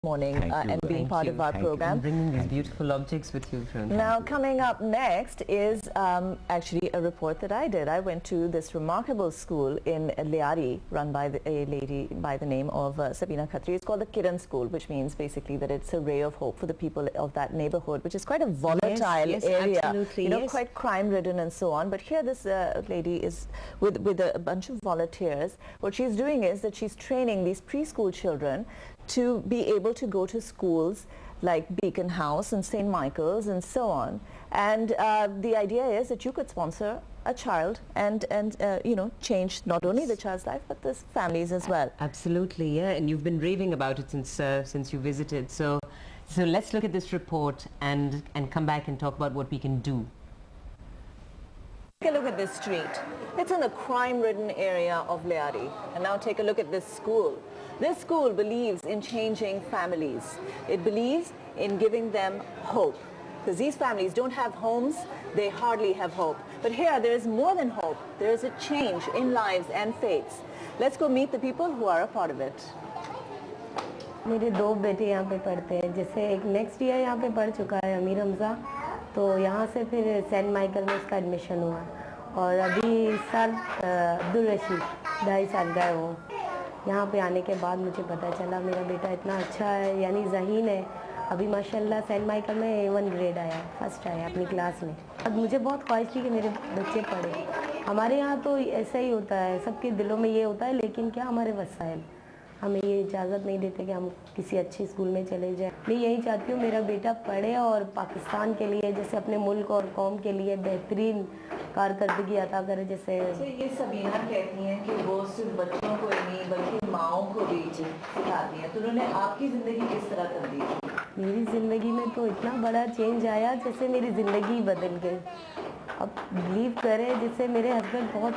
morning and being part of our program. And bringing these beautiful objects with you. Now, coming up next is actually a report that I did. I went to this remarkable school in Liari, run by a lady by the name of Sabina Khatri. It's called the Kiran School, which means basically that it's a ray of hope for the people of that neighborhood, which is quite a volatile area. Absolutely, you know, quite crime-ridden and so on. But here this lady is with a bunch of volunteers. What she's doing is that she's training these preschool children to be able to go to schools like Beacon House and St. Michael's and so on. And the idea is that you could sponsor a child and you know, change not only the child's life but the families as well. Absolutely, yeah. And you've been raving about it since you visited. So let's look at this report and come back and talk about what we can do. Take a look at this street. It's in the crime-ridden area of Liari. And now take a look at this school. This school believes in changing families. It believes in giving them hope. Because these families don't have homes, they hardly have hope. But here there is more than hope. There is a change in lives and fates. Let's go meet the people who are a part of it. मेरे दो बेटे यहाँ पे पढ़ते हैं, जैसे एक next year यहाँ पे पढ़ चुका है अमीर हमजा, तो यहाँ से फिर सेंट माइकल में इसका एडमिशन हुआ और अभी इस साल अब्दुल रशीद 2.5 साल का है वो। यहाँ पे आने के बाद मुझे पता चला मेरा बेटा इतना अच्छा है, यानी ज़हीन है, अभी माशाल्लाह सेंट माइकल में A1 ग्रेड आया, फर्स्ट आया अपनी क्लास में। अब मुझे बहुत ख्वाहिश थी कि मेरे बच्चे पढ़े। हमारे यहाँ तो ऐसा ही होता है, सबके दिलों में ये होता है, लेकिन क्या हमारे वसाइल हमें ये इजाज़त नहीं देते कि हम किसी अच्छे स्कूल में चले जाएं। मैं यही चाहती हूँ मेरा बेटा पढ़े और पाकिस्तान के लिए, जैसे अपने मुल्क और कौम के लिए बेहतरीन कारकर्दगी अता करे। जैसे ये सबीना कहती हैं कि वो सिर्फ बच्चों को ही नहीं बल्कि माओं को भी सिखाती हैं, तो उन्होंने आपकी ज़िंदगी किस तरह तब्दील की? मेरी ज़िंदगी में तो इतना बड़ा चेंज आया, जैसे मेरी ज़िंदगी बदल गई। अब बिलीव करें, जैसे मेरे हस्बैंड बहुत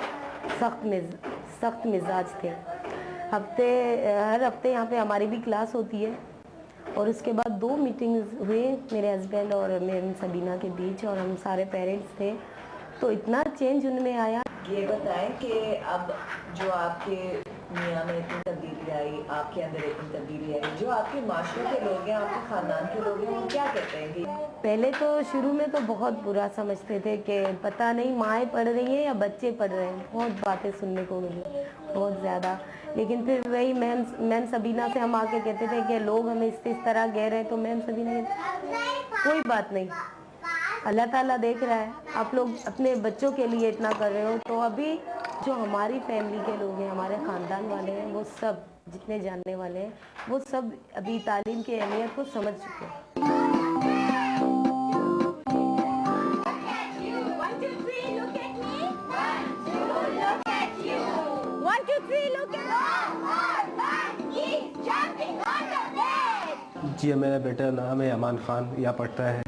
सख्त मिजाज थे। हर हफ्ते यहाँ पे हमारी भी क्लास होती है और उसके बाद 2 मीटिंग्स हुए मेरे हस्बैंड और मेरी सबीना के बीच और हम सारे पेरेंट्स थे, तो इतना चेंज उनमें आया। ये बताएं कि अब जो आपके मियाँ में इतनी तब्दीली आई, आपके अंदर इतनी तब्दीली आई, जो आपके माशरे के लोग हैं, आपके ख़ानदान के लोग हैं, वो क्या कहते हैं? कि पहले तो शुरू में तो बहुत बुरा समझते थे कि पता नहीं माएँ पढ़ रही हैं या बच्चे पढ़ रहे हैं, बहुत बातें सुनने को मिली, बहुत ज़्यादा। लेकिन फिर वही मैम सबीना से हम आके कहते थे कि लोग हमें इस तरह कह रहे हैं, तो मैम सबीना कोई बात नहीं, अल्लाह ताला देख रहा है, आप लोग अपने बच्चों के लिए इतना कर रहे हो। तो अभी जो हमारी फैमिली के लोग हैं, हमारे ख़ानदान वाले हैं, वो सब जितने जानने वाले हैं, वो सब अभी तालीम की अहमियत को समझ चुके हैं। जी मेरा बेटा नाम है अमान ख़ान, यहाँ पढ़ता है।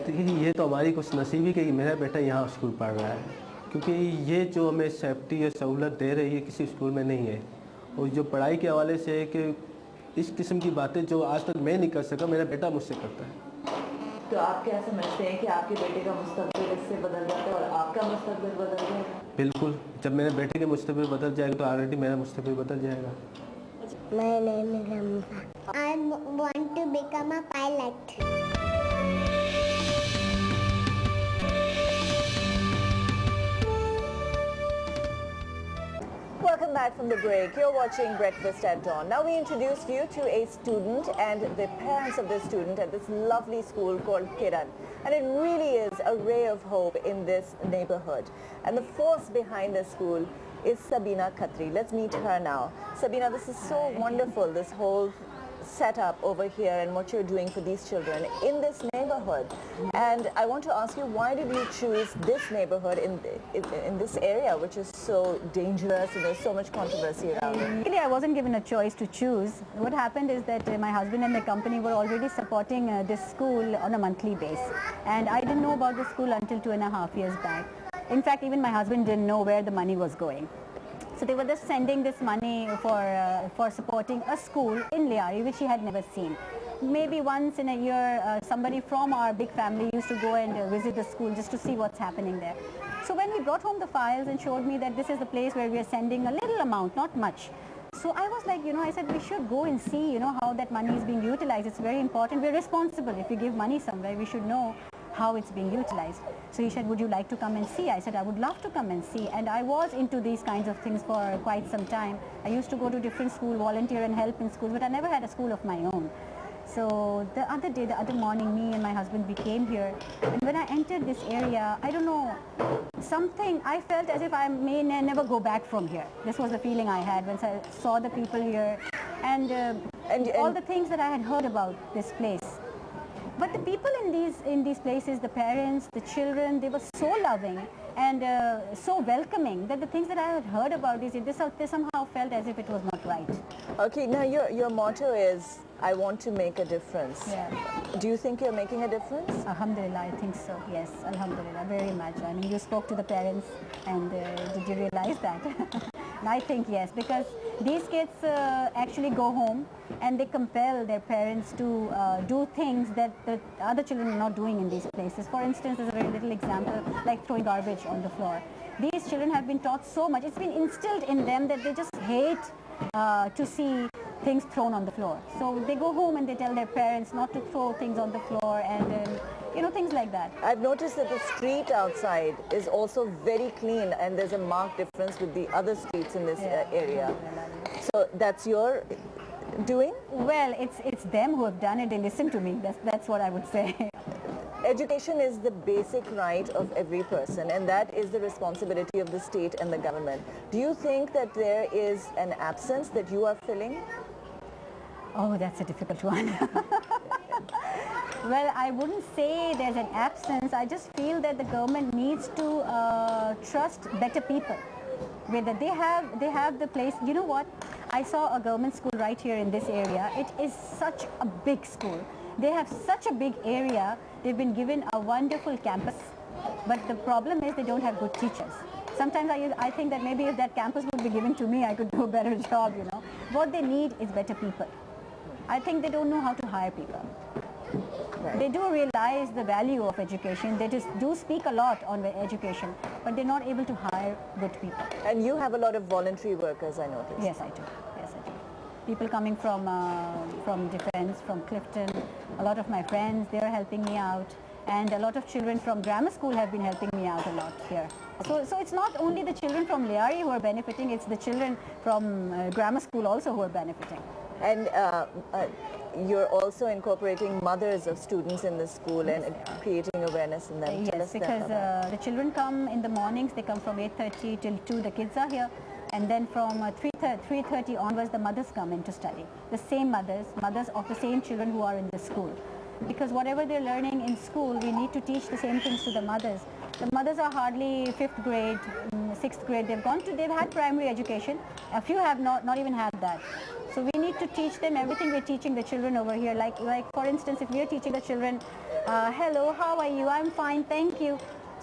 तो ये तो हमारी कुछ नसीबी कि मेरा बेटा यहाँ स्कूल पढ़ रहा है, क्योंकि ये जो हमें सेफ्टी या सहूलत दे रही है किसी स्कूल में नहीं है। और जो पढ़ाई के हवाले से है कि इस किस्म की बातें जो आज तक मैं नहीं कर सका, मेरा बेटा मुझसे करता है। तो आप क्या समझते हैं कि आपके बेटे का मुस्तकबिल इससे बदल जाता है और आपका मुस्तकबिल बदल जाएगा? बिल्कुल, जब मेरे बेटे के मुस्तकबिल बदल जाएगा तो ऑलरेडी मेरा मुस्तकबिल बदल जाएगा। My name is Hamza. I want to become a pilot. Welcome back from the break. You're watching Breakfast at Dawn. Now we introduce you to a student and the parents of this student at this lovely school called Kiran. And it really is a ray of hope in this neighborhood. And the force behind this school is Sabina Khatri. Let's meet her now. Sabina, this is so wonderful, this whole setup over here and what you're doing for these children in this neighborhood. And I want to ask you, why did you choose this neighborhood in this area, which is so dangerous and there's so much controversy around it? Really, I wasn't given a choice to choose. What happened is that my husband and the company were already supporting this school on a monthly basis. And I didn't know about the school until 2.5 years back. In fact, even my husband didn't know where the money was going. So they were just sending this money for supporting a school in Liari, which he had never seen. Maybe once in a year, somebody from our big family used to go and visit the school just to see what's happening there. So when we brought home the files and showed me that this is the place where we are sending a little amount, not much. So I was like, I said we should go and see, how that money is being utilized. It's very important. We're responsible. If we give money somewhere, we should know how it's being utilized. So he said, would you like to come and see? I said, I would love to come and see. And I was into these kinds of things for quite some time. I used to go to different schools, volunteer and help in schools, but I never had a school of my own. So the other morning, me and my husband, we came here. And when I entered this area, I don't know, I felt as if I may never go back from here. This was the feeling I had when I saw the people here and all the things that I had heard about this place. But the people in these places, the parents, the children, they were so loving and so welcoming that the things that I had heard about this, they somehow felt as if it was not right. Okay, now your motto is, I want to make a difference. Yeah. Do you think you're making a difference? Alhamdulillah, I think so. Yes, Alhamdulillah, very much. I mean, you spoke to the parents and did you realize that? And I think yes, because these kids actually go home and they compel their parents to do things that the other children are not doing in these places. For instance, there's a very little example like throwing garbage on the floor. These children have been taught so much, it's been instilled in them that they just hate to see things thrown on the floor. So they go home and they tell their parents not to throw things on the floor and things like that. I've noticed that the street outside is also very clean and there's a marked difference with the other streets in this area. So that's your doing? Well, it's them who have done it. They listen to me. That's what I would say. Education is the basic right of every person, and that is the responsibility of the state and the government. Do you think that there is an absence that you are filling? Oh, that's a difficult one. Well, I wouldn't say there's an absence. I just feel that the government needs to trust better people. Whether they have the place. You know what? I saw a government school right here in this area. It is such a big school. They have such a big area. They've been given a wonderful campus. But the problem is they don't have good teachers. Sometimes I think that maybe if that campus would be given to me, I could do a better job, What they need is better people. I think they don't know how to hire people. Right. They do realize the value of education. They just do speak a lot on education, but they're not able to hire good people. And you have a lot of voluntary workers, I noticed. Yes, I do. People coming from defense, from Clifton, a lot of my friends, they're helping me out. And a lot of children from grammar school have been helping me out a lot here. So it's not only the children from Liari who are benefiting, it's the children from grammar school also who are benefiting. And you're also incorporating mothers of students in the school and creating awareness in them. Yes, because the children come in the mornings, they come from 8:30 till 2, the kids are here. And then from 3:30 onwards, the mothers come in to study. The same mothers of the same children who are in the school. Because whatever they're learning in school, we need to teach the same things to the mothers. The mothers are hardly 5th grade, 6th grade. They've had primary education. A few have not even had that. So we need to teach them everything we're teaching the children over here. Like for instance, if we're teaching the children, hello, how are you? I'm fine, thank you.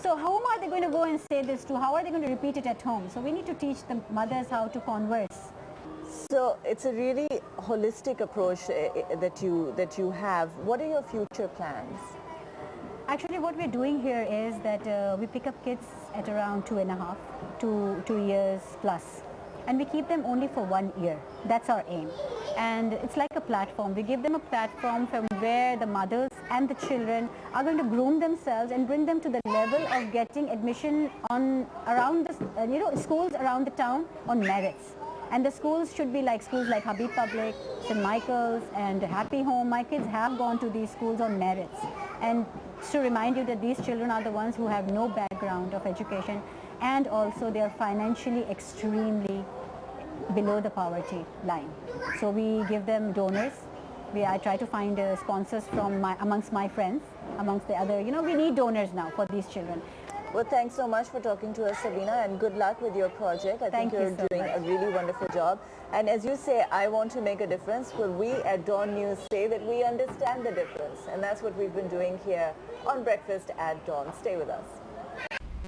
So whom are they going to go and say this to? How are they going to repeat it at home? So we need to teach the mothers how to converse. So it's a really holistic approach that you have. What are your future plans? Actually, what we're doing here is that we pick up kids at around 2.5 to 2 years plus. And we keep them only for 1 year. That's our aim. And it's like a platform. We give them a platform from where the mothers and the children are going to groom themselves and bring them to the level of getting admission on around the, schools around the town on merits. And the schools should be like schools like Habib Public, St. Michael's and Happy Home. My kids have gone to these schools on merits. And to remind you that these children are the ones who have no background of education, and also they are financially extremely below the poverty line. So we give them donors. I try to find sponsors from amongst my friends, amongst the other, we need donors now for these children. Well, thanks so much for talking to us, Sabina, and good luck with your project. I think you're doing a really wonderful job. And as you say, I want to make a difference. Well, we at Dawn News say that we understand the difference. And that's what we've been doing here on Breakfast at Dawn. Stay with us.